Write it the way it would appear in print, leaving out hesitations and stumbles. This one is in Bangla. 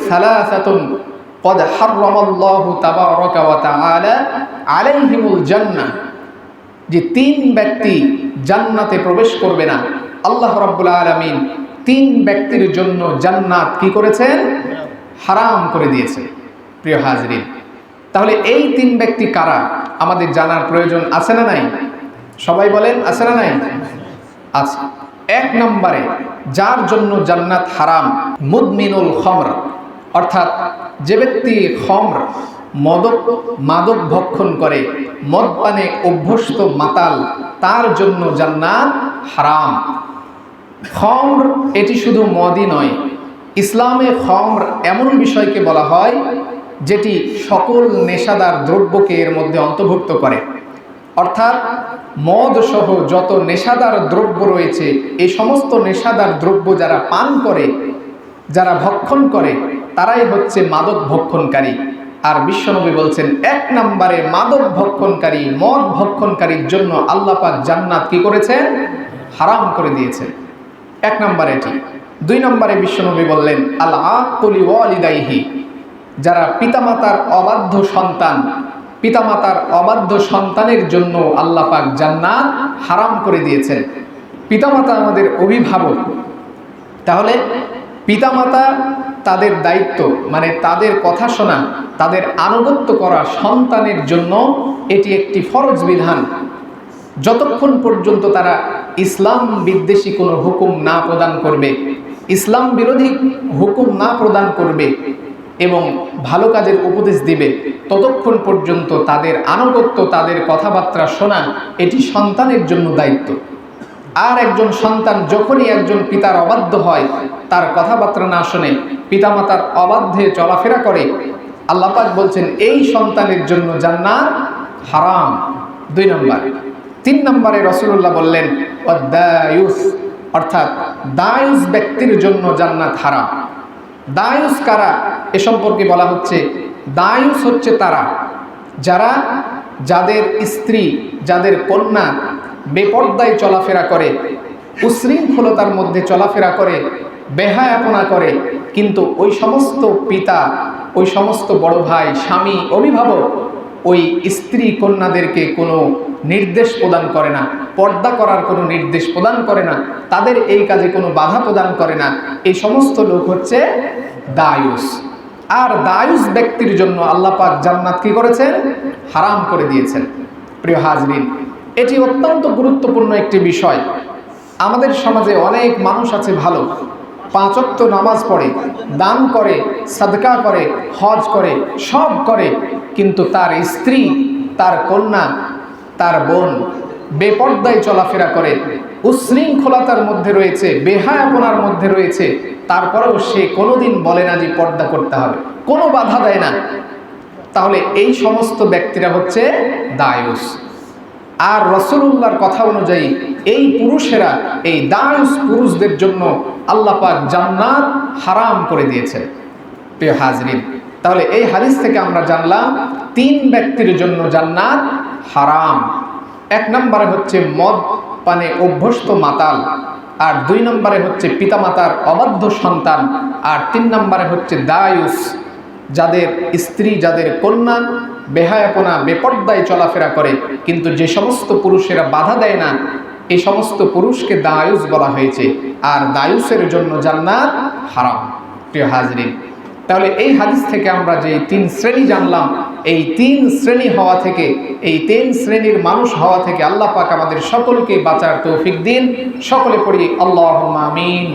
সালাসাতুন ক্বাদ হাররামাল্লাহু তাবারাকা ওয়া তাআলা আলাইহিমুল জান্নাহ, যে তিন ব্যক্তি জান্নাতে প্রবেশ করবে না, আল্লাহ রাব্বুল আলামিন তিন ব্যক্তির জন্য জান্নাত কি করেছেন? হারাম করে দিয়েছে। প্রিয় হাজরিন, তাহলে এই তিন ব্যক্তি কারা আমাদের জানার প্রয়োজন আছে না নাই? সবাই বলেন আছে না নাই? আছে। এক নম্বরে যার জন্য জান্নাত হারাম, মুদমিনুল খমর, অর্থাৎ যে ব্যক্তি খমর মাদক ভক্ষণ করে, মদ পানে অভ্যস্ত মাতাল, তার জন্য জান্নাত হারাম। খমর এটি শুধু মদই নয়, ইসলামে খমর এমন বিষয়কে বলা হয় যেটি সকল নেশাদার দ্রব্যকে এর মধ্যে অন্তর্ভুক্ত করে। অর্থাৎ মদ সহ যত নেশাদার দ্রব্য রয়েছে, এই সমস্ত নেশাদার দ্রব্য যারা পান করে, যারা ভক্ষণ করে, তারাই হচ্ছে মাদক ভক্ষণকারী। আর বিশ্বনবী বলছেন, এক নম্বরে মাদক ভক্ষণকারী, মদ ভক্ষণকারীর জন্য আল্লাহ পাক জান্নাত কি করেছেন? হারাম করে দিয়েছেন। এক নম্বরে এটি। দুই নম্বরে বিশ্বনবী বললেন, আল আকুলি ওয়ালিদাইহি, যারা পিতামাতার অবাধ্য সন্তান, পিতামাতার অবাধ্য সন্তানের জন্য আল্লাহ পাক জান্নাত হারাম করে দিয়েছেন। পিতামাতা আমাদের অভিভাবক, তাহলে পিতামাতা তাদের দায়িত্ব, মানে তাদের কথা শোনা, তাদের আনুগত্য করা সন্তানের জন্য এটি একটি ফরজ বিধান। যতক্ষণ পর্যন্ত তারা ইসলাম বিদ্বেষী কোনো হুকুম না প্রদান করবে, ইসলাম বিরোধী হুকুম না প্রদান করবে এবং ভালো কাজের উপদেশ দিবে, ততক্ষণ পর্যন্ত তাদের আনুগত্য, তাদের কথাবার্তা শোনা এটি সন্তানের জন্য দায়িত্ব। আর একজন সন্তান যখনই একজন পিতার অবাধ্য হয়, তার কথাবার্তা না শোনে, পিতামাতার অবাধ্যে চলাফেরা করে, আল্লাহ পাক বলছেন এই সন্তানের জন্য জান্নাত হারাম। দুই নম্বর। তিন নম্বরে রাসূলুল্লাহ বললেন, ওয়াদায়ুস, অর্থাৎ দায়ুস ব্যক্তির জন্য জান্নাত হারাম। দায়ুস কারা এ সম্পর্কে বলা হচ্ছে, দায়ুস হচ্ছে তারা যারা, যাদের স্ত্রী, যাদের কন্যা বেপর্দায় চলাফেরা করে, উশৃঙ্খলতার মধ্যে চলাফেরা করে, বেহায়াপনা করে, কিন্তু ওই সমস্ত পিতা, ওই সমস্ত বড় ভাই, স্বামী, অভিভাবক ওই স্ত্রী কন্যাদেরকে কোনো নির্দেশ প্রদান করে না, পর্দা করার কোনো নির্দেশ প্রদান করে না, তাদের এই কাজে কোনো বাধা প্রদান করে না, এই সমস্ত লোক হচ্ছে দায়ুস। আর দায়ুস ব্যক্তির জন্য আল্লাহ পাক জান্নাত কি করেছেন? হারাম করে দিয়েছেন। প্রিয় হাজরিন, এটি অত্যন্ত গুরুত্বপূর্ণ একটি বিষয়। আমাদের সমাজে অনেক মানুষ আছে ভালো, 5 ওয়াক্ত নামাজ পড়ে, দান করে, সাদকা করে, হজ করে, সব করে, কিন্তু তার স্ত্রী, তার কন্যা, তার বোন বেপর্দায় চলাফেরা করে, উশৃঙ্খলতার মধ্যে রয়েছে, বেহায়াপনার মধ্যে রয়েছে, তারপরেও সে কোনোদিন বলে না যে পর্দা করতে হবে, কোনো বাধা দেয় না। তাহলে এই সমস্ত ব্যক্তিরা হচ্ছে দায়ুস। আর রাসূলুল্লাহর কথা অনুযায়ী এই পুরুষেরা, এই দায়ুস পুরুষদের জন্য আল্লাহ পাক জান্নাত হারাম করে দিয়েছেন। প্রিয় হাজরিন, তাহলে এই হাদিস থেকে আমরা জানলাম 3 ব্যক্তির জন্য জান্নাত হারাম। 1 নম্বরে হচ্ছে মদ পানে অভ্যস্ত মাতাল, আর 2 নম্বরে হচ্ছে পিতামাতার অবাধ্য সন্তান, আর 3 নম্বরে হচ্ছে দায়ুস, যাদের স্ত্রী, যাদের কন্যা বেহায়াপনা, বেপর্দায় চলাফেরা করে, কিন্তু যে সমস্ত পুরুষেরা বাধা দেয় না, এই সমস্ত পুরুষকে দায়ুস বলা হয়েছে। আর দায়ুসের জন্য জান্নাত হারাম। প্রিয় হাজরিন, তাহলে এই হাদিস থেকে আমরা যে 3 শ্রেণী জানলাম, এই 3 শ্রেণী হওয়া থেকে, এই 3 শ্রেণীর মানুষ হওয়া থেকে আল্লাহ পাক আমাদের সকলকে বাঁচার তৌফিক দিন। সকলে পড়ি আল্লাহুম্মা আমিন।